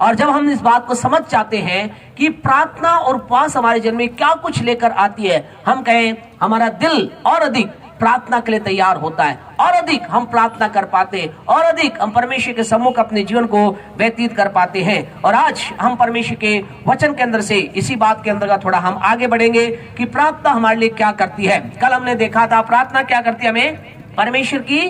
और जब हम इस बात को समझ जाते हैं कि प्रार्थना और उपवास हमारे जीवन में क्या कुछ लेकर आती है, हम कहें हमारा दिल और अधिक प्रार्थना के लिए तैयार होता है, और अधिक हम प्रार्थना कर पाते हैं, और अधिक हम परमेश्वर के सम्मुख अपने जीवन को व्यतीत कर पाते हैं। और आज हम परमेश्वर के वचन के अंदर से इसी बात के अंदर थोड़ा हम आगे बढ़ेंगे कि प्रार्थना हमारे लिए क्या करती है। कल हमने देखा था प्रार्थना क्या करती है, हमें परमेश्वर की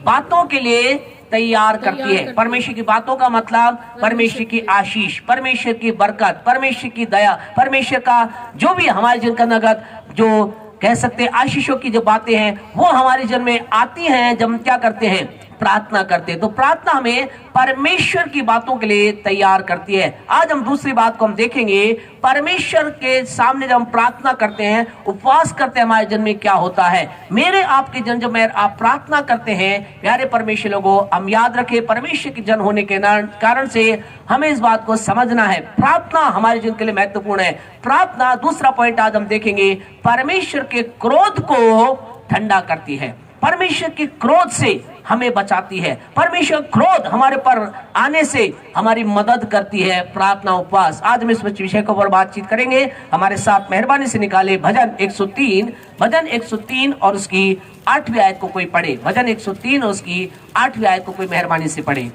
बातों के लिए तैयार करती है। परमेश्वर की बातों का मतलब परमेश्वर की आशीष, परमेश्वर की बरकत, परमेश्वर की दया, परमेश्वर का जो भी हमारे जीवन के अंतर्गत जो कह सकते हैं आशीषों की जो बातें हैं वो हमारे जीवन में आती हैं जब हम क्या करते हैं, प्रार्थना करते हैं। तो प्रार्थना हमें परमेश्वर की बातों के लिए तैयार करती है। आज हम दूसरी बात को हम देखेंगे, परमेश्वर के सामने जब हम प्रार्थना करते हैं, उपवास करते हैं, हमारे जन्म में क्या होता है। मेरे आपके जन जब मैं आप प्रार्थना करते हैं प्यारे परमेश्वर लोगों, हम याद रखें परमेश्वर के जन होने के कारण से हमें इस बात को समझना है, प्रार्थना हमारे जीवन के लिए महत्वपूर्ण है। प्रार्थना, दूसरा पॉइंट आज हम देखेंगे, परमेश्वर के क्रोध को ठंडा करती है, परमेश्वर के क्रोध से हमें बचाती है, परमेश्वर क्रोध हमारे पर आने से हमारी मदद करती है प्रार्थना उपवास। आज हम इस विषय के ऊपर बातचीत करेंगे। हमारे साथ मेहरबानी से निकाले भजन 103 और उसकी 8वीं आयत को कोई पढ़े। भजन 103 और उसकी 8वीं आयत को कोई मेहरबानी से पढ़े।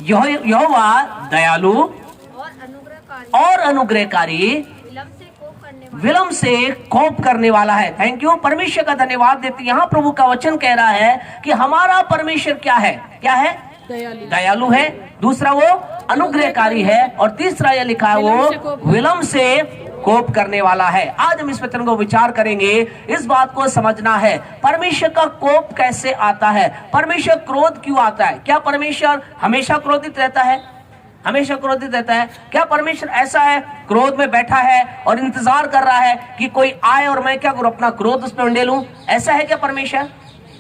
यहोवा दयालु और अनुग्रहकारी, विलंब से कोप करने वाला है। थैंक यू, परमेश्वर का धन्यवाद देते। यहाँ प्रभु का वचन कह रहा है कि हमारा परमेश्वर क्या है, क्या है, दयालु है। दूसरा वो अनुग्रहकारी है, और तीसरा यह लिखा है वो विलंब से कोप करने वाला है। आज हम इस वचन को विचार करेंगे, इस बात को समझना है परमेश्वर का कोप कैसे आता है, परमेश्वर क्रोध क्यों आता है। क्या परमेश्वर हमेशा क्रोधित रहता है, हमेशा क्रोधित रहता है? क्या परमेश्वर ऐसा है क्रोध में बैठा है और इंतजार कर रहा है कि कोई आए और मैं क्या करूं, अपना क्रोध उस पर उंडेलूं? ऐसा है क्या परमेश्वर?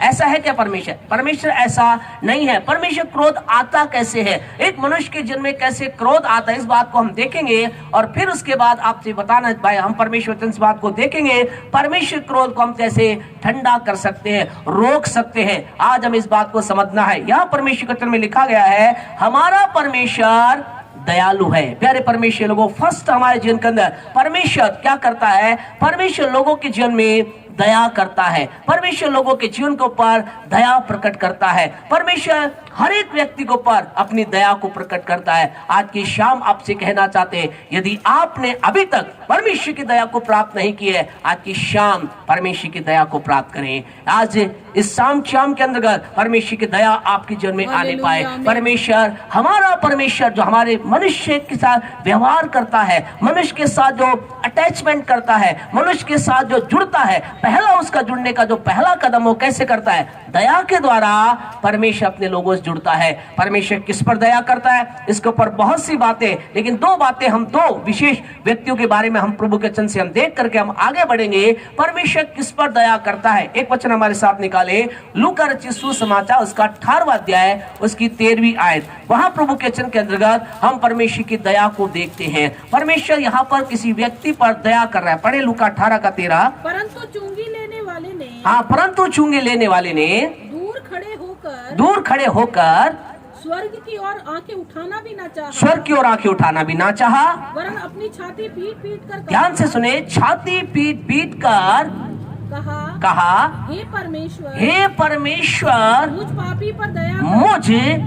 ऐसा है क्या परमेश्वर? परमेश्वर ऐसा नहीं है। परमेश्वर क्रोध आता कैसे है, एक मनुष्य के जीवन में कैसे क्रोध आता है, इस बात को हम देखेंगे। और फिर उसके बाद आपसे बताना भाई, हम परमेश्वर इस बात को देखेंगे, परमेश्वर क्रोध को हम कैसे ठंडा कर सकते हैं, रोक सकते हैं। आज हम इस बात को समझना है। यहाँ परमेश्वर के वचन में लिखा गया है, हमारा परमेश्वर दयालु है। प्यारे परमेश्वर लोगों, फर्स्ट हमारे जीवन के अंदर परमेश्वर क्या करता है, परमेश्वर लोगों के जीवन में दया करता है, परमेश्वर लोगों के जीवन के ऊपर दया प्रकट करता है, परमेश्वर हर एक व्यक्ति के ऊपर अपनी दया को प्रकट करता है। आज की शाम आपसे कहना चाहते हैं, यदि आपने अभी तक परमेश्वर की दया को प्राप्त नहीं की है, आज की शाम परमेश्वर की दया को प्राप्त करें। आज इस शाम के अंतर्गत परमेश्वर की दया आपके जीवन में आने पाए। परमेश्वर, हमारा परमेश्वर जो हमारे मनुष्य के साथ व्यवहार करता है, मनुष्य के साथ जो अटैचमेंट करता है, मनुष्य के साथ जो जुड़ता है, पहला उसका जुड़ने का जो पहला कदम वो कैसे करता है, दया के द्वारा परमेश्वर अपने लोगों से जुड़ता है। परमेश्वर किस पर दया करता है, इसके ऊपर बहुत सी बातें, लेकिन दो बातें, हम दो विशेष व्यक्तियों के बारे में हम प्रभु के वचन से हम देख करके हम आगे बढ़ेंगे। परमेश्वर किस पर दया करता है, एक वचन हमारे साथ निकाले, लूका रचित सुसमाचार उसका 18वां अध्याय उसकी 13वीं आयत। वहां प्रभु के वचन के अंतर्गत हम परमेश्वर की दया को देखते हैं। परमेश्वर यहाँ पर किसी व्यक्ति पर दया कर रहा है। पढ़े लूका 18 का 13। परंतु चुंगी लेने वाले ने, परंतु चुंगी लेने वाले ने दूर खड़े होकर स्वर्ग की ओर आंखें उठाना भी ना चाहा, स्वर्ग की ओर आंखें उठाना भी ना चाहा, वरन अपनी छाती पीट पीट कर, ध्यान से सुने, छाती पीट पीट कर कहा, हे परमेश्वर मुझ पापी पर दया कर, मुझे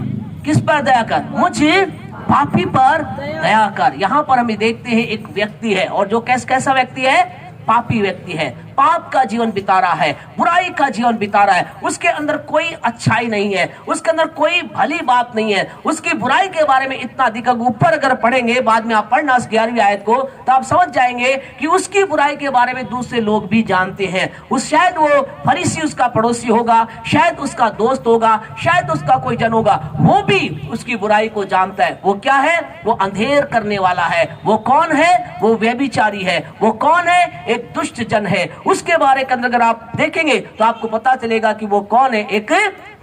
किस पर दया कर, मुझे पापी पर दया कर। यहाँ पर हम देखते हैं एक व्यक्ति है, और जो कैसा व्यक्ति है, पापी व्यक्ति है, पाप का जीवन बिता रहा है, बुराई का जीवन बिता रहा है, उसके अंदर कोई अच्छाई नहीं है, उसके अंदर कोई भली बात नहीं है, उसकी बुराई के बारे में इतना अधिक ऊपर अगर पढ़ेंगे, बाद में आप पढ़ना 11वीं आयत को, तो आप समझ जाएंगे कि उसकी बुराई के बारे में दूसरे लोग भी जानते हैं। शायद वो फरीसी उसका पड़ोसी होगा, शायद उसका दोस्त होगा, शायद उसका कोई जन होगा, वो भी उसकी बुराई को जानता है। वो क्या है, वो अंधेर करने वाला है। वो कौन है, वो व्यभिचारी है। वो कौन है, एक दुष्ट जन है। उसके बारे के अंदर अगर आप देखेंगे तो आपको पता चलेगा कि वो कौन है, एक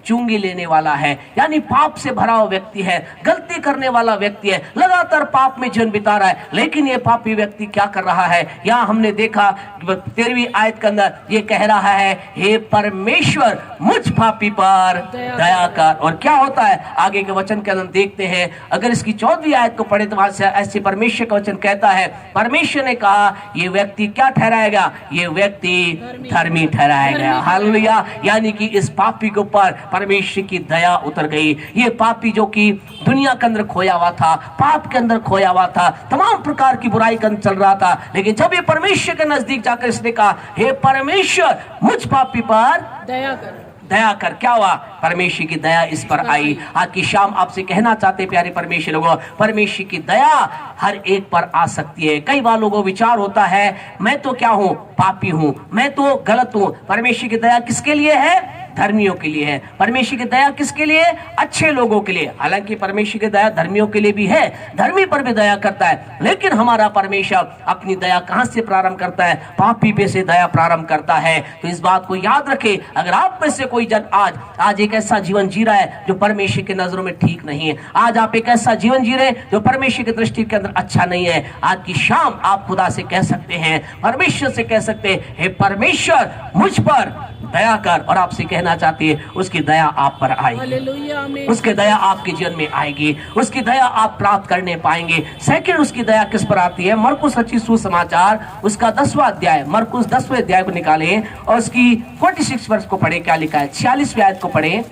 चुंगी लेने वाला है, यानी पाप से भरा हुआ व्यक्ति है, गलती करने वाला व्यक्ति है, लगातार पाप में जीवन बिता रहा है। लेकिन ये पापी व्यक्ति क्या कर रहा है, यहाँ हमने देखा 13वीं आयत के अंदर ये कह रहा है, हे परमेश्वर मुझ पापी पर दया कर। और क्या होता है आगे के वचन के अंदर देखते हैं। अगर इसकी 14वीं आयत को पढ़े तो वहां से ऐसे परमेश्वर का वचन कहता है, परमेश्वर ने कहा ये व्यक्ति क्या ठहराएगा, ये व्यक्ति धर्मी ठहराया गया। हालेलुया। यानी कि इस पापी के ऊपर परमेश्वर की दया उतर गई। ये पापी जो कि दुनिया के अंदर खोया हुआ था, पाप के अंदर खोया हुआ था, तमाम प्रकार की बुराई के अंदर चल रहा था, लेकिन जब ये परमेश्वर के नजदीक जाकर इसने कहा, हे परमेश्वर मुझ पापी पर दया कर, दया कर, क्या हुआ, परमेश्वर की दया इस पर आई। आज की शाम आपसे कहना चाहते प्यारे परमेश्वर लोगों, परमेश्वर की दया हर एक पर आ सकती है। कई बार लोगों को विचार होता है, मैं तो क्या हूं, पापी हूं, मैं तो गलत हूं। परमेश्वर की दया किसके लिए है, धर्मियों के लिए है। परमेश्वर की दया किसके लिए, अच्छे लोगों के लिए। हालांकि परमेश्वर की दया धर्मियों के लिए भी है, धर्मी पर भी दया करता है, लेकिन हमारा परमेश्वर अपनी दया कहां से प्रारंभ करता है, पापी पे से दया प्रारंभ करता है। तो इस बात को याद रखें, अगर आप में से कोई जन आज एक ऐसा जीवन जी रहा है जो परमेश्वर की नजरों में ठीक नहीं है, आज आप एक ऐसा जीवन जी रहे हैं जो परमेश्वर की दृष्टि के अंदर अच्छा नहीं है, आज की शाम आप खुदा से कह सकते हैं, परमेश्वर से कह सकते हैं, हे परमेश्वर मुझ पर दया कर। और आपसे कहना चाहती है उसकी दया आप पर आएगी, हालेलुया, आमीन। उसकी दया आपके जीवन में आएगी, उसकी दया आप प्राप्त करने पाएंगे। सेकंड, उसकी दया किस पर आती है, मरकुस रचित सुसमाचार उसका 10वां अध्याय, मरकुस 10वें अध्याय को निकालें और उसकी 46 वर्ष को पढ़े, क्या लिखा है, 46वीं आयत को पढ़े।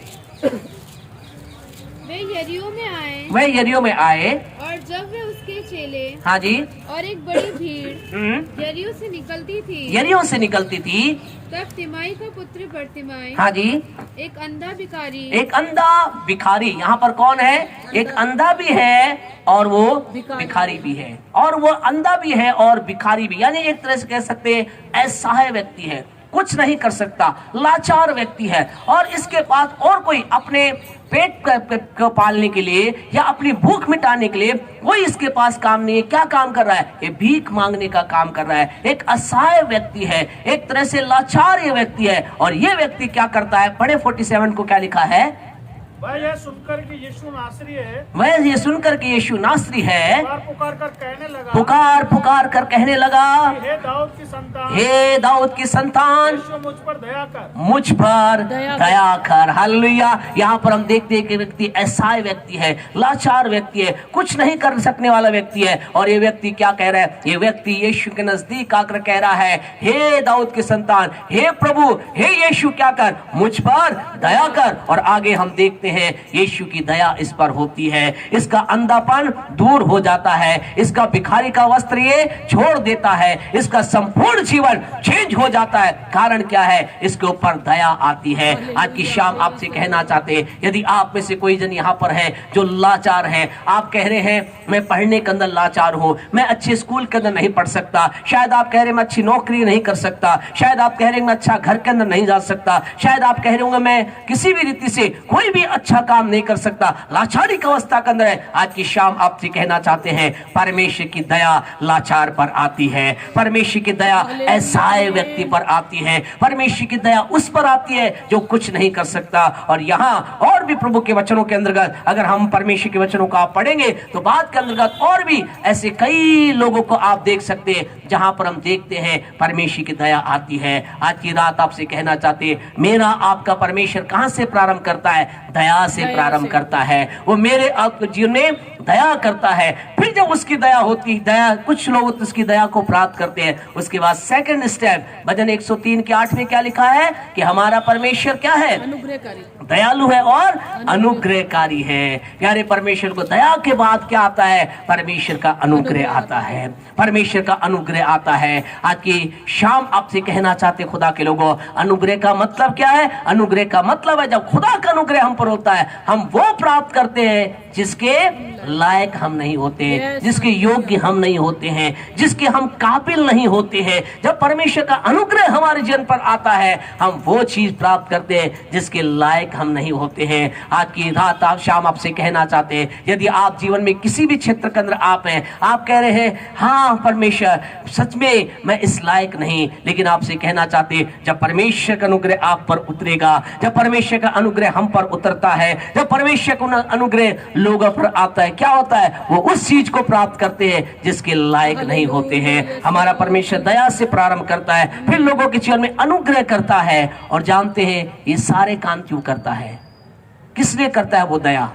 वे यरीहो में आए, वे यरीहो में आए, और जब वे उसके चेले हाँ जी, और एक बड़ी भीड़ यरीहो से निकलती थी, यरीहो से निकलती थी, तब तिमाई का पुत्र बर्तिमाई, हाँ जी, एक अंधा भिखारी, एक अंधा भिखारी, यहाँ पर कौन है, एक अंधा भी है और वो भिखारी भी है, और वो अंधा भी है और भिखारी भी, यानी एक तरह से कह सकते हैं असहाय व्यक्ति है, कुछ नहीं कर सकता, लाचार व्यक्ति है, और इसके पास और कोई अपने पेट को पालने के लिए या अपनी भूख मिटाने के लिए कोई इसके पास काम नहीं है। क्या काम कर रहा है, ये भीख मांगने का काम कर रहा है। एक असहाय व्यक्ति है, एक तरह से लाचार ये व्यक्ति है। और ये व्यक्ति क्या करता है, पढ़े 47 को, क्या लिखा है, वह यह सुनकर कि यीशु नासरी है, वह ये सुनकर कि यीशु नासरी है, पुकार कर कहने लगा, पुकार कर कहने लगा, हे दाऊद की संतान, हे दाऊद की संतान, यीशु मुझ पर दया कर, मुझ पर दया कर। हालेलुया। यहाँ पर हम देखते हैं कि व्यक्ति असहाय व्यक्ति है, लाचार व्यक्ति है, कुछ नहीं कर सकने वाला व्यक्ति है। और ये व्यक्ति क्या कह रहा है, ये व्यक्ति यीशु के नजदीक आकर कह रहा है, हे दाऊद की संतान, हे प्रभु, हे यीशु क्या कर, मुझ पर दया कर। और आगे हम देखते हैं यीशु की दया इस पर होती है, इसका अंधापन दूर हो जाता है, इसका भिखारी का वस्त्र ये छोड़ देता है, इसका संपूर्ण जीवन चेंज हो जाता है। कारण क्या है, इसके ऊपर दया आती है। आज की शाम आपसे कहना चाहते हैं, यदि आप में से कोई जन यहाँ पर है जो लाचार है, आप कह रहे हैं मैं पढ़ने के अंदर लाचार हूं, मैं अच्छे स्कूल के अंदर नहीं पढ़ सकता, शायद आप कह रहे हैं मैं अच्छी नौकरी नहीं कर सकता, शायद आप कह रहे हैं मैं अच्छा घर के अंदर नहीं जा सकता, शायद आप कह रहे होंगे मैं किसी भी रीति से कोई भी अच्छा काम नहीं कर सकता, लाचारी की अवस्था के अंदर है। आज की शाम आपसे कहना चाहते हैं, परमेश्वर की दया लाचार पर आती है, परमेश्वर की दया असहाय व्यक्ति पर आती है, परमेश्वर की दया उस पर आती है जो कुछ नहीं कर सकता। और यहाँ और भी प्रभु के वचनों के अंतर्गत अगर हम परमेश्वर के वचनों को आप पढ़ेंगे तो बात के अंतर्गत और भी ऐसे कई लोगों को आप देख सकते हैं जहां पर हम देखते हैं परमेश्वर की दया आती है। आज की रात आपसे कहना चाहते हैं, मेरा आपका परमेश्वर कहां से प्रारंभ करता है, दया से प्रारंभ करता है। वो मेरे आपके जीवन में दया करता है, फिर जब उसकी दया होती, दया कुछ लोग उसकी दया को प्राप्त करते हैं, उसके बाद सेकंड स्टेप भजन 103 के 8 में क्या लिखा है कि हमारा परमेश्वर क्या है, अनुग्रहकारी, दयालु है और अनुग्रहकारी है। प्यारे परमेश्वर को दया के बाद क्या आता है, परमेश्वर का अनुग्रह आता है, परमेश्वर का अनुग्रह आता है। आज की शाम आपसे कहना चाहते खुदा के लोगों, अनुग्रह का मतलब क्या है, अनुग्रह का मतलब है जब खुदा का अनुग्रह हम पर होता है, हम वो प्राप्त करते हैं जिसके लायक हम नहीं होते, जिसके योग्य हम नहीं होते हैं, जिसके हम काबिल नहीं होते हैं। जब परमेश्वर का अनुग्रह हमारे जीवन पर आता है, हम वो चीज प्राप्त करते हैं जिसके लायक हम नहीं होते हैं। आज की रात आप शाम आपसे कहना चाहते हैं, यदि आप जीवन में किसी भी क्षेत्र के अंदर आप हैं, आप कह रहे हैं हाँ परमेश्वर सच में मैं इस लायक नहीं, लेकिन आपसे कहना चाहते हैं जब परमेश्वर का अनुग्रह आप पर उतरेगा, जब परमेश्वर का अनुग्रह हम पर उतरता है, जब परमेश्वर का अनुग्रह लोगों पर आता है, क्या होता है? वो उस चीज को प्राप्त करते हैं जिसके लायक नहीं होते हैं। हमारा परमेश्वर दया से प्रारंभ करता है, फिर लोगों के जीवन में अनुग्रह करता है। और जानते हैं ये सारे काम क्यों करता है? किस लिए करता है वो दया?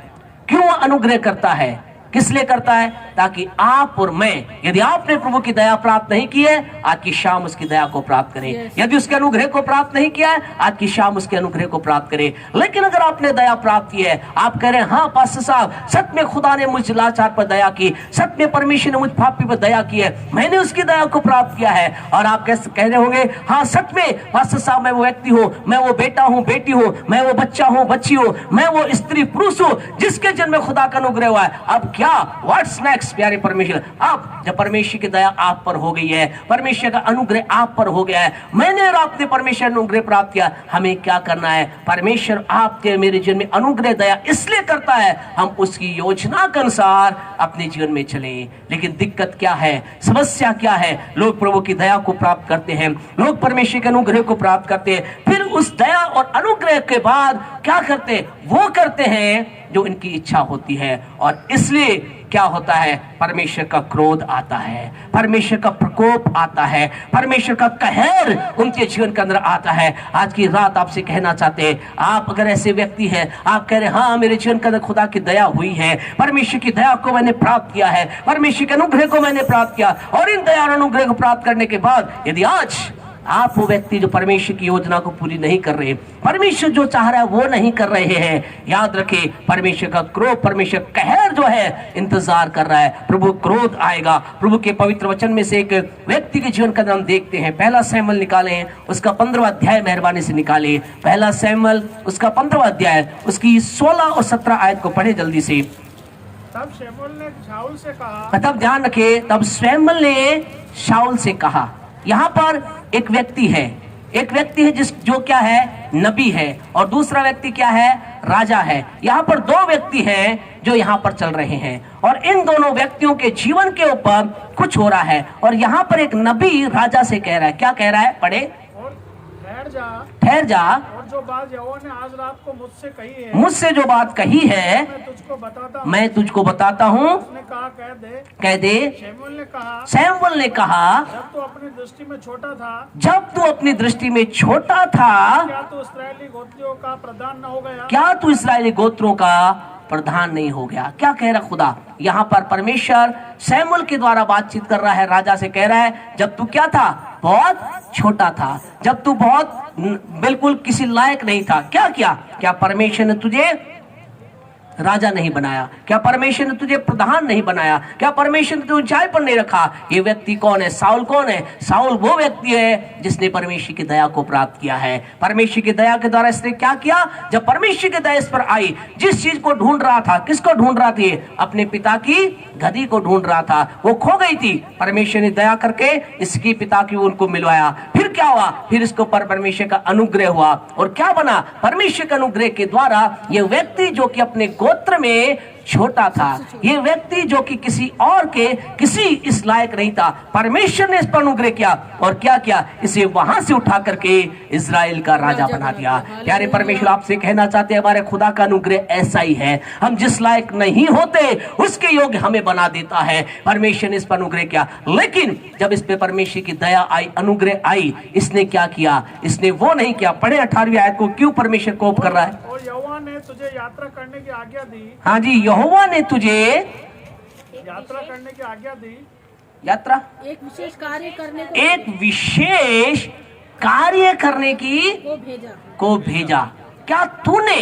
क्यों अनुग्रह करता है? किस लिए करता है? ताकि आप और मैं, यदि आपने प्रभु की दया प्राप्त नहीं की है, आज की शाम उसकी दया को प्राप्त करें। यदि उसके अनुग्रह को प्राप्त नहीं किया है, आज की शाम उसके अनुग्रह को प्राप्त करें। लेकिन अगर आपने दया प्राप्त की है, आप कह रहे हैं हाँ पास्टर साहब सच में खुदा ने मुझ लाचार पर दया की, सच में परमेश्वर ने मुझ पापी पर दया की है, मैंने उसकी दया को प्राप्त किया है। और आप कह रहे होंगे हाँ सच में पास्टर साहब मैं वो व्यक्ति हूँ, मैं वो बेटा हूँ, बेटी हूँ, मैं वो बच्चा हूँ, बच्ची हूँ, मैं वो स्त्री पुरुष हूँ जिसके जन्म में खुदा का अनुग्रह हुआ है। अब क्या व्हाट्स नेक्स्ट प्यारे परमेश्वर? अब जब परमेश्वर की दया आप पर हो गई है, परमेश्वर का अनुग्रह आप पर हो गया है, मैंने और आपने परमेश्वर अनुग्रह प्राप्त किया, हमें क्या करना है? परमेश्वर आपके मेरे जीवन में अनुग्रह दया इसलिए करता है हम उसकी योजना के अनुसार अपने जीवन में चले। लेकिन दिक्कत क्या है, समस्या क्या है? लोग प्रभु की दया को प्राप्त करते हैं, लोग परमेश्वर के अनुग्रह को प्राप्त करते हैं, फिर उस दया और अनुग्रह के बाद क्या करते हैं? वो करते हैं जो इनकी इच्छा होती है। और इसलिए क्या होता है? परमेश्वर का क्रोध आता है, परमेश्वर का प्रकोप आता है, परमेश्वर का कहर उनके जीवन के अंदर आता है। आज की रात आपसे कहना चाहते हैं, आप अगर ऐसे व्यक्ति हैं, आप कह रहे हैं हाँ मेरे जीवन के अंदर खुदा की दया हुई है, परमेश्वर की दया को मैंने प्राप्त किया है, परमेश्वर के अनुग्रह को मैंने प्राप्त किया, और इन दया और अनुग्रह को प्राप्त करने के बाद यदि आज आप वो व्यक्ति जो परमेश्वर की योजना को पूरी नहीं कर रहे, परमेश्वर जो चाह रहा है वो नहीं कर रहे हैं, याद रखें परमेश्वर का क्रोध, परमेश्वर कहर जो है इंतजार कर रहा है। प्रभु क्रोध आएगा। प्रभु के पवित्र वचन में से एक व्यक्ति के जीवन का हम देखते हैं। पहला सैमुएल निकालें, उसका 15वां अध्याय मेहरबानी से निकालें। पहला सैमुएल उसका 15वां अध्याय, उसकी 16 और 17 आयत को पढ़े जल्दी से। तब शमूएल ने शाऊल से कहा, तब ध्यान रखे, तब सैमुएल ने शाऊल से कहा। यहाँ पर एक व्यक्ति है, एक व्यक्ति है जो क्या है? नबी है, और दूसरा व्यक्ति क्या है? राजा है। यहाँ पर दो व्यक्ति हैं जो यहाँ पर चल रहे हैं, और इन दोनों व्यक्तियों के जीवन के ऊपर कुछ हो रहा है। और यहाँ पर एक नबी राजा से कह रहा है, क्या कह रहा है? पढ़े। और ठहर जा, और जो बात यहोवा ने आज रात को मुझसे कही है, मुझसे जो बात कही है मैं तुझको बताता हूँ। उसने कहा कह दे। सैमुएल ने कहा जब तू अपनी दृष्टि में छोटा था, क्या तू इस्राएली गोत्रियों का प्रधान न हो गया? क्या तू इस्राएली गोत्रों का प्रधान नहीं हो गया? क्या कह रहा खुदा? यहाँ पर परमेश्वर सैमुएल के द्वारा बातचीत कर रहा है, राजा से कह रहा है जब तू क्या था? बहुत छोटा था, जब तू बहुत बिल्कुल किसी लायक नहीं था, क्या किया? क्या परमेश्वर ने तुझे राजा नहीं बनाया? क्या परमेश्वर ने तुझे प्रधान नहीं बनाया? क्या परमेश्वर ने तुझे ऊंचाई पर नहीं रखा? ये व्यक्ति कौन है? साउल कौन है? साउल वो व्यक्ति है जिसने परमेश्वर की दया को प्राप्त किया है। परमेश्वर की दया के द्वारा इसने क्या किया? जब परमेश्वर की दया इस पर आई, जिस चीज को ढूंढ रहा था, किसको ढूंढ रहा था? अपने पिता की गद्दी को ढूंढ रहा था, वो खो गई थी। परमेश्वर ने दया करके इसकी पिता की उनको मिलवाया। फिर क्या हुआ? फिर इसके ऊपर परमेश्वर का अनुग्रह हुआ, और क्या बना? परमेश्वर के अनुग्रह के द्वारा ये व्यक्ति जो कि अपने गोत्र में छोटा था, ये व्यक्ति जो कि किसी और के किसी इस लायक नहीं था, परमेश्वर ने इस पर अनुग्रह किया, और क्या किया? इसे वहां से उठा करके इजराइल का राजा बना दिया। प्यारे परमेश्वर आपसे कहना चाहते हैं, हमारे खुदा का अनुग्रह ऐसा ही है, हम जिस लायक नहीं होते उसके योग्य हमें बना देता है। परमेश्वर ने इस पर अनुग्रह किया, लेकिन जब इस पे परमेश्वर की दया आई, अनुग्रह आई, इसने क्या किया? इसने वो नहीं किया। पढ़े 18वीं आयत को, क्यों परमेश्वर कोप कर रहा है? और यहोवा ने तुझे यात्रा करने की आज्ञा दी। हाँ जी, यहोवा ने तुझे यात्रा करने की आज्ञा दी। यात्रा, एक विशेष कार्य करने एक विशेष कार्य करने की को भेजा। क्या तूने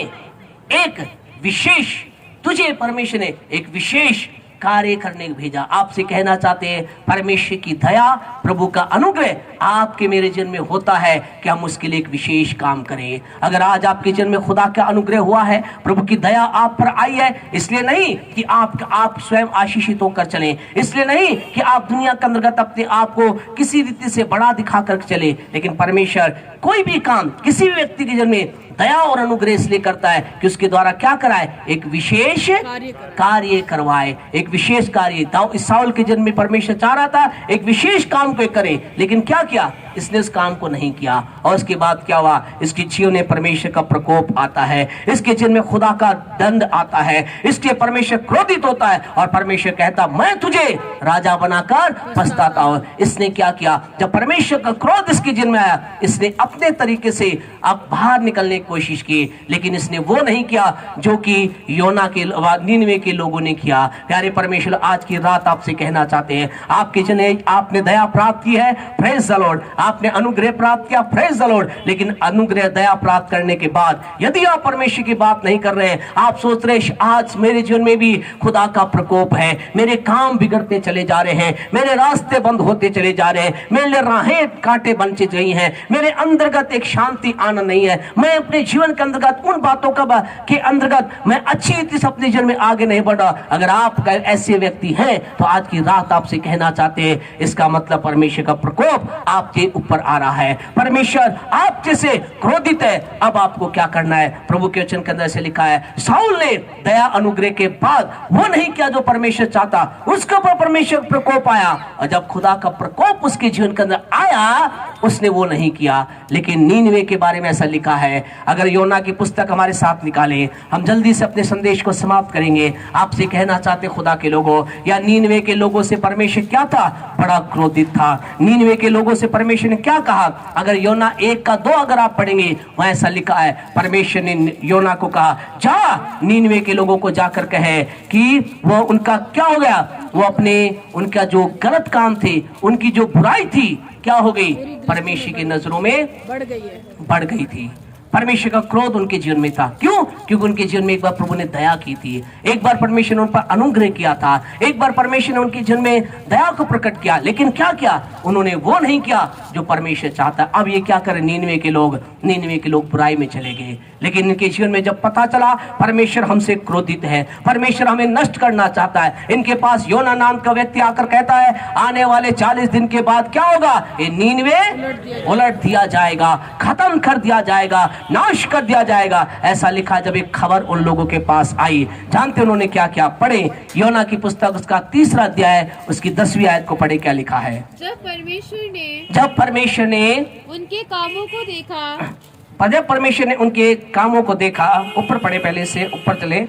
एक विशेष, तुझे परमेश्वर ने एक विशेष कार्य करने भेजा। आपसे कहना चाहते हैं परमेश्वर की दया, प्रभु का अनुग्रह आपके मेरे जीवन में होता है कि हम उसके लिए एक विशेष काम करें। अगर आज आपके जीवन में खुदा का अनुग्रह हुआ है, प्रभु की दया आप पर आई है, इसलिए नहीं कि आप स्वयं आशीषित होकर चलें, इसलिए नहीं कि आप दुनिया के अंतर्गत अपने आप को किसी रीति से बड़ा दिखाकर चले, लेकिन परमेश्वर कोई भी काम किसी भी व्यक्ति के जीवन में दया और अनुग्रह इसलिए करता है कि उसके द्वारा क्या कराए, एक विशेष कार्य करवाए, एक विशेष कार्य। साउल के जन्म में परमेश्वर चाह रहा था एक विशेष काम को करे, लेकिन क्या किया, इसने उस काम को नहीं किया। और उसके बाद क्या हुआ, इसके जीवन में परमेश्वर का प्रकोप आता है, इसके जीवन में खुदा का दंड आता है, इसके परमेश्वर क्रोधित होता है और परमेश्वर कहता मैं तुझे राजा बनाकर पछताता हूं। इसने क्या किया, जब परमेश्वर का क्रोध इसके जीवन में आया, इसने अपने तरीके से अब बाहर निकलने की कोशिश की, लेकिन इसने वो नहीं किया जो कि योना के नीनवे के लोगों ने किया। प्यारे परमेश्वर, आज की रात आपसे कहना चाहते हैं, आपके जने आपने दया प्राप्त की है, प्रेज द लॉर्ड, आपने अनुग्रह प्राप्त किया, प्रेज द लॉर्ड, लेकिन अनुग्रह दया प्राप्त करने के बाद यदि आप परमेश्वर की बात नहीं कर रहे हैं, आप सोच रहे आज मेरे जीवन में भी खुदा का प्रकोप है, मेरे काम बिगड़ते चले जा रहे हैं, मेरे रास्ते बंद होते चले जा रहे हैं, मेरे राहें कांटे बनती गई हैं, मेरे अंतर्गत एक शांति आना नहीं है, मैं अपने जीवन के अंतर्गत उन बातों के अंतर्गत मैं अच्छी रीति से अपने जीवन में आगे नहीं बढ़ा। अगर आप ऐसे व्यक्ति हैं तो आज की रात आपसे कहना चाहते हैं, इसका मतलब परमेश्वर का प्रकोप आपके ऊपर आ रहा है, परमेश्वर आप जैसे क्रोधित है। अब आपको क्या करना है, प्रभु के वचन के अंदर से लिखा है, साउल ने दया अनुग्रह के बाद वो नहीं किया जो परमेश्वर चाहता, उसके ऊपर परमेश्वर प्रकोप आया, और जब खुदा का प्रकोप उसके जीवन के अंदर आया उसने वो नहीं किया। लेकिन नीनवे के बारे में ऐसा लिखा है, अगर योना की पुस्तक हमारे साथ निकालें, हम जल्दी से अपने संदेश को समाप्त करेंगे। आपसे कहना चाहते खुदा के लोगों, या नीनवे के लोगों से परमेश्वर क्या था, बड़ा क्रोधित था। नीनवे के लोगों से परमेश्वर ने क्या कहा, अगर योना 1 का 2 अगर आप पढ़ेंगे वहां ऐसा लिखा है, परमेश्वर ने योना को कहा जा नीनवे के लोगों को जाकर कहे कि वो उनका क्या हो गया, वो अपने उनका जो गलत काम थे, उनकी जो बुराई थी क्या हो गई, परमेश्वर की नजरों में बढ़ गई थी। परमेश्वर का क्रोध उनके जीवन में था। क्यों? क्योंकि उनके जीवन में एक बार प्रभु ने दया की थी, एक बार परमेश्वर ने उन पर अनुग्रह किया था, एक बार परमेश्वर ने उनके जीवन में दया को प्रकट किया, लेकिन क्या किया, उन्होंने वो नहीं किया जो परमेश्वर चाहता। अब ये क्या करें, नीनवे के लोग बुराई में चले गए, लेकिन इनके जीवन में जब पता चला परमेश्वर हमसे क्रोधित है, परमेश्वर हमें नष्ट करना चाहता है, इनके पास योना नाम का व्यक्ति आकर कहता है आने वाले 40 दिन के बाद क्या होगा, ये नीनवे उलट दिया जाएगा, खत्म कर दिया जाएगा, नाश कर दिया जाएगा। ऐसा लिखा। जब एक खबर उन लोगों के पास आई, जानते उन्होंने क्या क्या पढ़े, योना की पुस्तक उसका 3रा अध्याय उसकी 10वीं आयत को पढ़े, क्या लिखा है, जब परमेश्वर ने उनके कामों को देखा, जब परमेश्वर ने उनके कामों को देखा, ऊपर पढ़े, पहले से ऊपर चले,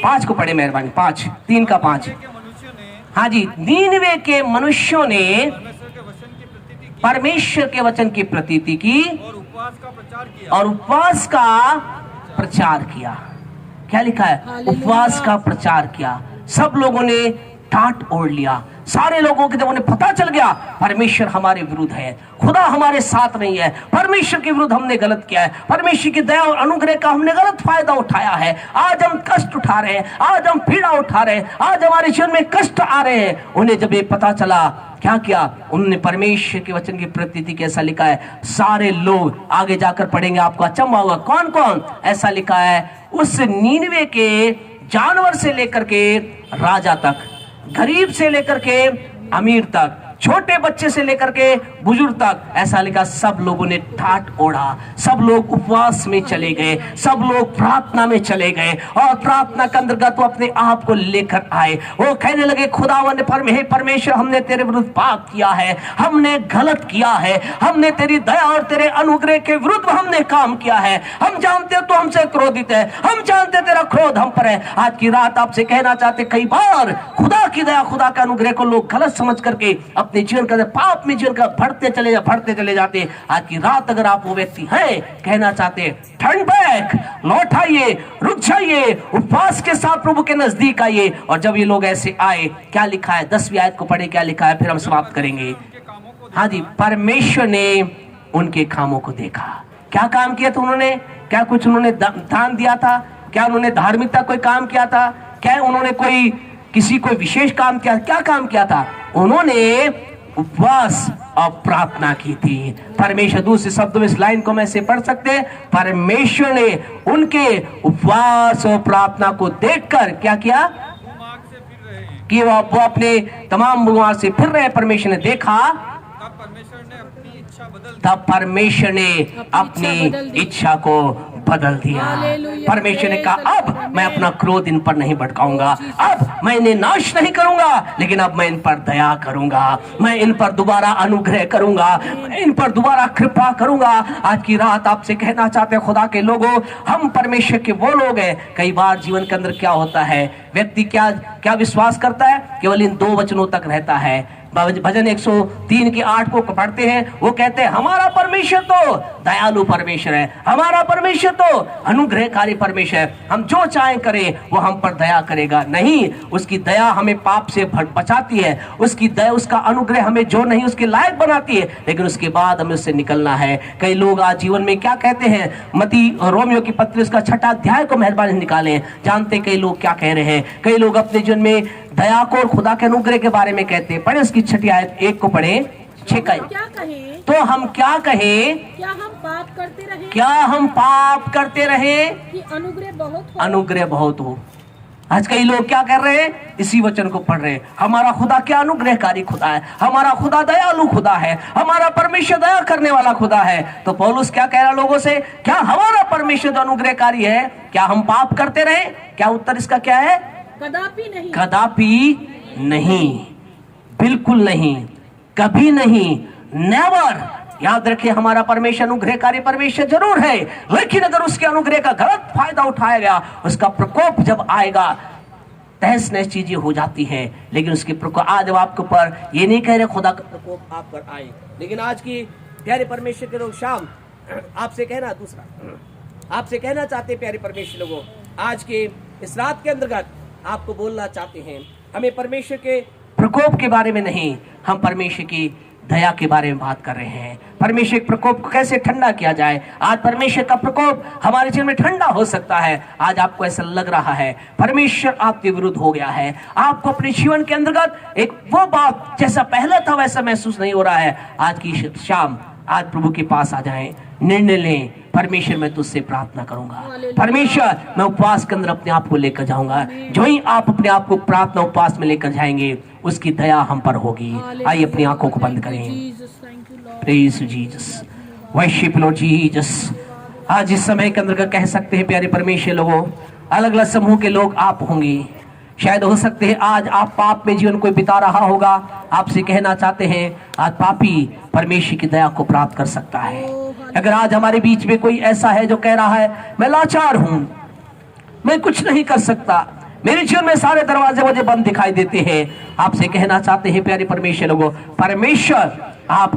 5 को पढ़े मेहरबानी, 5, 3 का 5। हाँ जी, नीनवे के मनुष्यों ने परमेश्वर के वचन की प्रतीति की और उपवास का प्रचार किया। क्या लिखा है, उपवास का प्रचार किया। सब लोगों ने टाट ओढ़ लिया, सारे लोगों के जब उन्हें पता चल गया परमेश्वर हमारे विरुद्ध है, खुदा हमारे साथ नहीं है, परमेश्वर के विरुद्ध हमने गलत किया है, परमेश्वर की दया और अनुग्रह का हमने गलत फायदा उठाया है, आज हम कष्ट उठा रहे हैं, आज हम पीड़ा उठा रहे हैं, आज हमारे जीवन में कष्ट आ रहे हैं। उन्हें जब ये पता चला, क्या किया, उन्होंने परमेश्वर के वचन की प्रतीति कैसा लिखा है, सारे लोग, आगे जाकर पढ़ेंगे आपको अचंभा होगा, कौन कौन, ऐसा लिखा है, उस नीनवे के जानवर से लेकर के राजा तक, गरीब से लेकर के अमीर तक, छोटे बच्चे से लेकर के बुजुर्ग तक, ऐसा लिखा, सब लोगों ने ठाट ओढ़ा, सब लोग उपवास में चले गए, सब लोग प्रार्थना में चले गए, और प्रार्थना के अंतर्गत वो अपने आप को लेकर आए। वो कहने लगे, खुदावंद परमेश्वर, हमने तेरे विरुद्ध पाप किया है, हमने गलत किया है, हमने तेरी दया और तेरे अनुग्रह के विरुद्ध हमने काम किया है, हम जानते तो हमसे क्रोधित है, हम जानते तेरा क्रोध हम पर है। आज की रात आपसे कहना चाहते, कई बार खुदा की दया, खुदा का अनुग्रह को लोग गलत समझ करके अपने जीवन का पाप में जीवन का बढ़ते चले जाते। आज की रात अगर आप वो व्यक्ति हैं, कहना चाहते, टर्न बैक, लौट आइए, रुक जाइए, उपवास के साथ प्रभु के नजदीक आइए। और जब ये लोग ऐसे आए, क्या लिखा है, 10वीं आयत को पढ़े, क्या लिखा है, फिर हम समाप्त करेंगे। हाँ जी, परमेश्वर ने उनके कामों को देखा। क्या काम किया था उन्होंने, क्या कुछ उन्होंने दान दिया था, क्या उन्होंने धार्मिकता कोई काम किया था, क्या उन्होंने कोई किसी कोई विशेष काम किया, क्या काम किया था? उन्होंने उपवास और प्रार्थना की थी। परमेश्वर, दूसरे शब्दों में इस लाइन को मैं से पढ़ सकते हैं, परमेश्वर ने उनके उपवास और प्रार्थना को देखकर क्या किया कि वो अपने तमाम बुमार से फिर रहे। परमेश्वर ने देखा, तब परमेश्वर ने अपनी इच्छा को बदल दिया। परमेश्वर ने कहा अब मैं अपना क्रोध इन पर नहीं भड़काऊंगा, अब मैं इन्हें नाश नहीं करूंगा, लेकिन अब मैं इन पर दया करूंगा, मैं इन पर दोबारा अनुग्रह करूंगा, मैं इन पर दोबारा कृपा करूंगा। आज की रात आपसे कहना चाहते हैं, खुदा के लोगों, हम परमेश्वर के वो लोग हैं। कई बार जीवन के अंदर क्या होता है, व्यक्ति क्या विश्वास करता है, केवल इन 2 वचनों तक रहता है। भजन 103 की 8 को पढ़ते हैं, वो कहते हैं हमारा परमेश्वर तो दयालु परमेश्वर है, हमारा परमेश्वर तो अनुग्रहकारी परमेश्वर है, हम जो चाहें करें वो हम पर दया करेगा नहीं। उसकी दया हमें पाप से बचाती है, उसकी दया, उसका अनुग्रह हमें जो नहीं उसके लायक बनाती है, लेकिन उसके बाद हमें उससे निकलना है। कई लोग आज जीवन में क्या कहते हैं, मती और रोमियो की पत्री उसका 6 अध्याय को मेहरबानी से निकालें। जानते कई लोग क्या कह रहे हैं, कई लोग अपने जीवन में दया को और खुदा के अनुग्रह के बारे में कहते हैं। पढ़े उसकी 6 आयत 1 को पढ़े। क्या कहें? तो हम क्या कहें? क्या हम पाप करते रहे? क्या हम पाप करते रहे कि अनुग्रह बहुत हो? अनुग्रह बहुत हो। आज कई लोग क्या कर रहे हैं, इसी वचन को पढ़ रहे हैं, हमारा खुदा क्या अनुग्रहकारी खुदा है, हमारा खुदा दयालु खुदा है, हमारा परमेश्वर दया करने वाला खुदा है। तो पौलुस क्या कह रहा लोगों से, क्या हमारा परमेश्वर तो अनुग्रहकारी है, क्या हम पाप करते रहे? क्या उत्तर इसका क्या है? कदापि नहीं, कदापि नहीं, बिल्कुल नहीं, कभी नहीं, नेवर। याद रखिए, हमारा परमेश्वर अनुग्रहकारी परमेश्वर जरूर है, लेकिन अगर उसके अनुग्रह का गलत फायदा उठाया गया, उसका प्रकोप जब आएगा, तहस नहस चीजें हो जाती है। लेकिन उसके प्रकोप आज आपके ऊपर, ये नहीं कह रहे खुदा का प्रकोप आप पर आए, लेकिन आज की प्यारे परमेश्वर के लोग शाम आपसे कहना, दूसरा आपसे कहना चाहते हैं, प्यारे परमेश्वर लोगों, आज के इस रात के अंतर्गत आपको बोलना चाहते हैं, हमें परमेश्वर के प्रकोप के बारे में नहीं, हम परमेश्वर की दया के बारे में बात कर रहे हैं। परमेश्वर के प्रकोप को कैसे ठंडा किया जाए। आज परमेश्वर का प्रकोप हमारे जीवन में ठंडा हो सकता है। आज आपको ऐसा लग रहा है परमेश्वर आपके विरुद्ध हो गया है, आपको अपने जीवन के अंतर्गत एक वो बात जैसा पहले था वैसा महसूस नहीं हो रहा है। आज की शाम आज प्रभु के पास आ जाएं, निर्णय लें, परमेश्वर मैं तुझसे प्रार्थना करूंगा, परमेश्वर मैं उपवास के अंदर अपने आप को लेकर जाऊंगा। जो ही आप अपने आप को प्रार्थना उपवास में लेकर जाएंगे, उसकी दया हम पर होगी। आइए अपनी आंखों को बंद करें। Praise Jesus, worship Lord Jesus. आज इस समय के अंदर कह सकते हैं प्यारे परमेश्वर लोगों, अलग अलग समूह के लोग आप होंगे, शायद हो सकते हैं आज आप पाप में जीवन कोई बिता रहा होगा। आपसे कहना चाहते हैं, आज पापी परमेश्वर की दया को प्राप्त कर सकता है। अगर आज हमारे बीच में कोई ऐसा है जो कह रहा है मैं लाचार हूं, मैं कुछ नहीं कर सकता, मेरे जीवन में सारे दरवाजे मुझे बंद दिखाई देते हैं, आपसे कहना चाहते हैं प्यारे परमेश्वर लोगों, परमेश्वर आप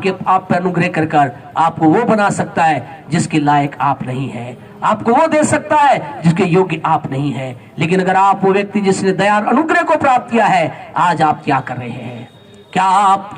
पर अनुग्रह कर आपको वो बना सकता है जिसके लायक आप नहीं है, आपको वो दे सकता है जिसके योग्य आप नहीं है। लेकिन अगर आप वो व्यक्ति जिसने दया और अनुग्रह को प्राप्त किया है, आज आप क्या कर रहे हैं? क्या आप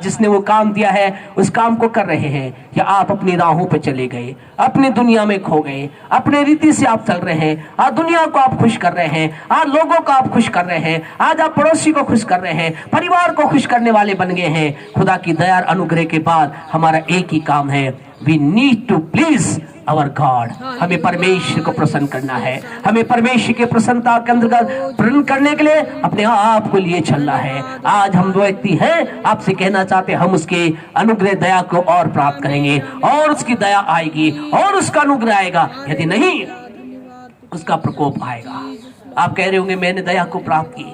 जिसने वो काम दिया है उस काम को कर रहे हैं, या आप अपनी राहों पे चले गए, अपनी दुनिया में खो गए, अपने रीति से आप चल रहे हैं। आज दुनिया को आप खुश कर रहे हैं, आज लोगों को आप खुश कर रहे हैं, आज आप पड़ोसी को खुश कर रहे हैं, परिवार को खुश करने वाले बन गए हैं। खुदा की दया और अनुग्रह के बाद हमारा एक ही काम है, we need to please our God. हमें परमेश्वर को प्रसन्न करना है, हमें परमेश्वर के प्रसन्नता के अंतर्गत प्रसन्न करने के लिए अपने आप को लिए चलना है। आज हम जो व्यक्ति हैं, आपसे कहना चाहते हैं, हम उसके अनुग्रह दया को और प्राप्त करेंगे, और उसकी दया आएगी और उसका अनुग्रह आएगा। यदि नहीं, उसका प्रकोप आएगा। आप कह रहे होंगे मैंने दया को प्राप्त की,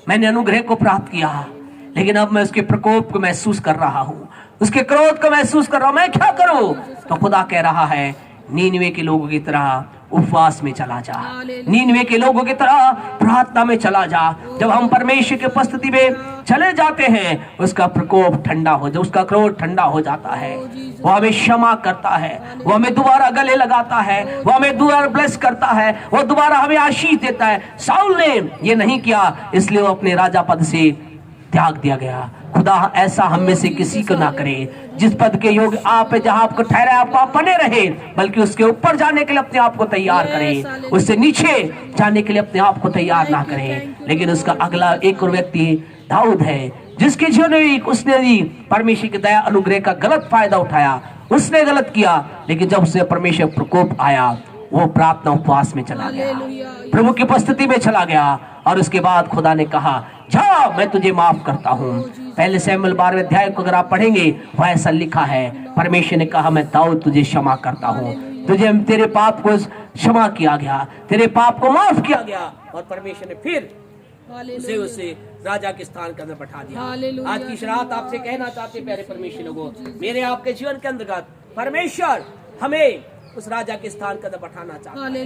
मैंने अनुग्रह को प्राप्त किया, लेकिन अब मैं उसके प्रकोप को महसूस कर रहा हूं, उसके क्रोध को महसूस कर रहा हूं, मैं क्या करूं? तो खुदा कह रहा है, नीनवे के लोगों की तरह उपवास में चला जा, नीनवे के लोगों की तरह प्रार्थना में चला जा। जब हम परमेश्वर की उपस्थिति में चले जाते हैं, उसका प्रकोप ठंडा हो जाता, उसका क्रोध ठंडा हो जाता है। वो हमें क्षमा करता है, वो हमें दोबारा गले लगाता है, वो हमें दोबारा ब्लेस करता है, वो दोबारा हमें आशीष देता है। साउल ने ये नहीं किया, इसलिए वो अपने राजा पद से त्याग दिया गया। खुदा ऐसा हम में से किसी को ना करे। जिस पद के योग्य आप है, जहां आपको ठहरा आप बने रहे, बल्कि उसके ऊपर जाने के लिए अपने आप को तैयार करें, उससे नीचे जाने के लिए अपने आप को तैयार ना करें। लेकिन उसका अगला एक और व्यक्ति दाऊद है, जिसके जीवन में उसने भी परमेश्वर की दया अनुग्रह का गलत फायदा उठाया। उसने गलत किया, लेकिन जब उसे परमेश्वर प्रकोप आया, वो प्रार्थना उपवास में चला गया, प्रभु की उपस्थिति में चला गया, और उसके बाद खुदा ने कहा जा, मैं तुझे माफ करता हूँ। पहले शमूएल 12वें अध्याय को अगर आप पढ़ेंगे, वह ऐसा लिखा है, परमेश्वर ने कहा मैं दाऊद तुझे क्षमा करता हूँ, तुझे तेरे पाप को क्षमा किया गया, तेरे पाप को माफ किया गया। और परमेश्वर ने फिर उसे राजा के स्थान के अंदर बैठा दिया। आज की रात आपसे कहना चाहते प्यारे परमेश्वर लोगों, मेरे आपके जीवन के अंतर्गत परमेश्वर हमें उस राजा के स्थान के अंदर बैठाना चाहता है,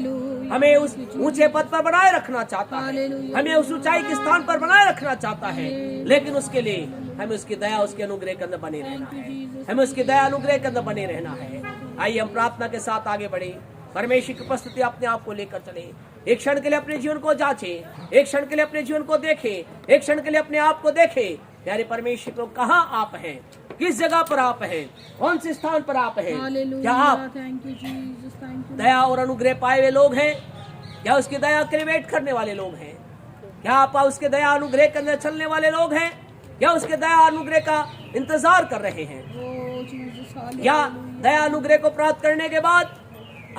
हमें उस ऊंचे पद पर बनाए रखना चाहता है, हमें उस ऊंचाई के स्थान पर बनाए रखना चाहता है। लेकिन उसके लिए हमें उसकी दया, उसके अनुग्रह के अंदर बने रहना है, हमें उसकी दया अनुग्रह के अंदर बने रहना है। आइए हम प्रार्थना के साथ आगे बढ़े, परमेश्वर की उपस्थिति अपने आप को लेकर चले। एक क्षण के लिए अपने जीवन को जांचे, एक क्षण के लिए अपने जीवन को देखे, एक क्षण के लिए अपने आप को देखे। प्यारे परमेश्वर को, कहाँ आप हैं, किस जगह पर आप हैं, कौन से स्थान पर आप हैं? क्या आप दया और अनुग्रह पाए हुए लोग हैं? क्या उसकी दया के लिए वेट करने वाले लोग हैं? क्या आप उसके दया अनुग्रह के अंदर चलने वाले लोग हैं? क्या उसके दया अनुग्रह का इंतजार कर रहे हैं? या दया अनुग्रह को प्राप्त करने के बाद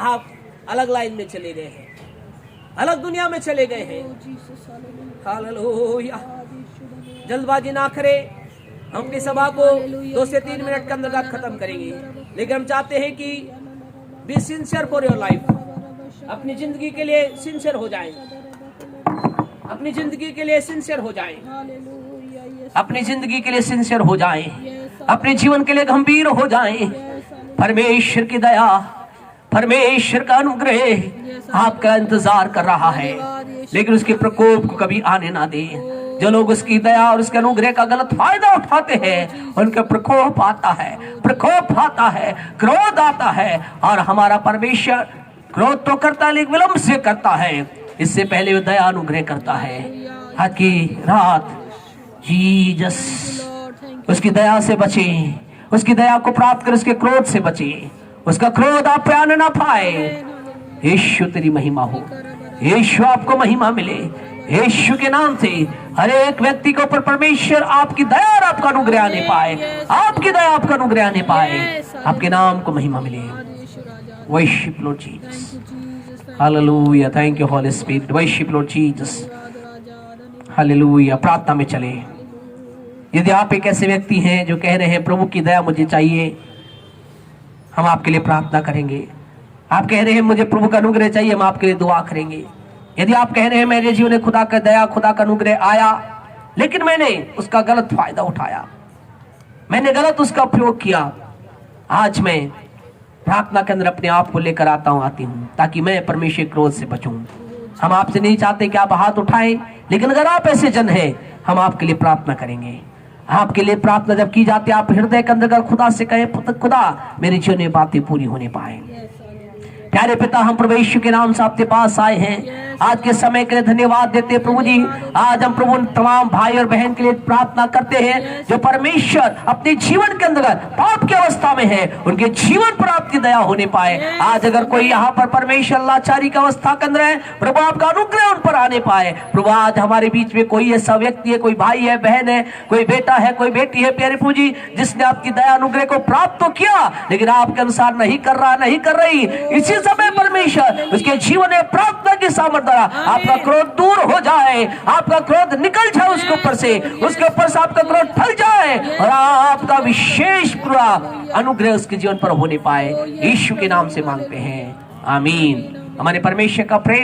आप अलग लाइन में चले गए हैं, अलग दुनिया में चले गए हैं? हालेलुया। जल्दबाजी ना करें, हम अपनी सभा को 2 से 3 मिनट के अंदर खत्म करेंगे, लेकिन हम चाहते हैं कि be sincere for your life, अपनी जिंदगी के लिए सिंसियर हो जाएं, अपनी जिंदगी के लिए सिंसियर हो जाएं, अपनी जिंदगी के लिए सिंसियर हो जाएं, अपने जीवन के लिए गंभीर हो जाएं। परमेश्वर की दया, परमेश्वर का अनुग्रह आपका इंतजार कर रहा है, लेकिन उसके प्रकोप को कभी आने ना दे। जो लोग उसकी दया और उसके अनुग्रह का गलत फायदा उठाते हैं, उनके प्रकोप आता है, प्रकोप आता है, क्रोध आता है। और हमारा परमेश्वर क्रोध तो करता है, लेकिन विलंब से करता है, इससे पहले वो दया अनुग्रह करता है। आज की रात जीसस उसकी दया से बचे, उसकी दया को प्राप्त कर उसके क्रोध से बचे, उसका क्रोध आप पे आने ना पाए। यीशु तेरी महिमा हो, यीशु आपको महिमा मिले, यीशु के नाम से हर एक व्यक्ति के ऊपर परमेश्वर आपकी दया और आपका अनुग्रह आने पाए, आपकी दया आपका अनुग्रह आने पाए, आपके नाम को महिमा मिले। Worship Lord Jesus, hallelujah. Thank you Holi spirit. Worship Lord Jesus, hallelujah. प्रार्थना में चले। यदि आप एक ऐसे व्यक्ति हैं जो कह रहे हैं प्रभु की दया मुझे चाहिए, हम आपके लिए प्रार्थना करेंगे। आप कह रहे हैं मुझे प्रभु का अनुग्रह चाहिए, हम आपके लिए दुआ करेंगे। यदि आप कह रहे हैं मेरे जीवन में खुदा का दया, खुदा का अनुग्रह आया, लेकिन मैंने उसका गलत फायदा उठाया, मैंने गलत उसका उपयोग किया, आज मैं प्रार्थना के अंदर अपने आप को लेकर आती हूँ, ताकि मैं परमेश्वर क्रोध से बचूं। हम आपसे नहीं चाहते कि आप हाथ उठाएं, लेकिन अगर आप ऐसे जन हैं, हम आपके लिए प्रार्थना करेंगे। आपके लिए प्रार्थना जब की जाती है, आप हृदय के अंदर खुदा से कहें, खुदा मेरे जीवन में बातें पूरी होने पाए। प्यारे पिता, हम प्रभु यीशु के नाम से आपके पास आए हैं, आज के समय के लिए धन्यवाद देते हैं प्रभु जी। आज हम प्रभु तमाम भाई और बहन के लिए प्रार्थना करते हैं जो परमेश्वर अपने जीवन के अंदर पाप की अवस्था में है, उनके जीवन पर आपकी दया होने पाए। आज अगर कोई यहाँ पर परमेश्वर लाचारी की अवस्था के अंदर है, प्रभु आपका अनुग्रह उन पर आने पाए। प्रभु आज हमारे बीच में कोई ऐसा व्यक्ति है, कोई भाई है, बहन है, कोई बेटा है, कोई बेटी है प्यारे प्रभु जी, जिसने आपकी दया अनुग्रह को प्राप्त तो किया, लेकिन आपके अनुसार नहीं कर रहा, नहीं कर रही, इसी समय परमेश्वर उसके जीवन में प्रार्थना की सामर्थ्य द्वारा आपका क्रोध दूर हो जाए, आपका क्रोध निकल जाए उसके ऊपर से आपका क्रोध ठल जाए और आपका विशेष पूरा अनुग्रह उसके जीवन पर होने पाए। यीशु के नाम से मांगते हैं, आमीन। हमारे परमेश्वर का प्रेम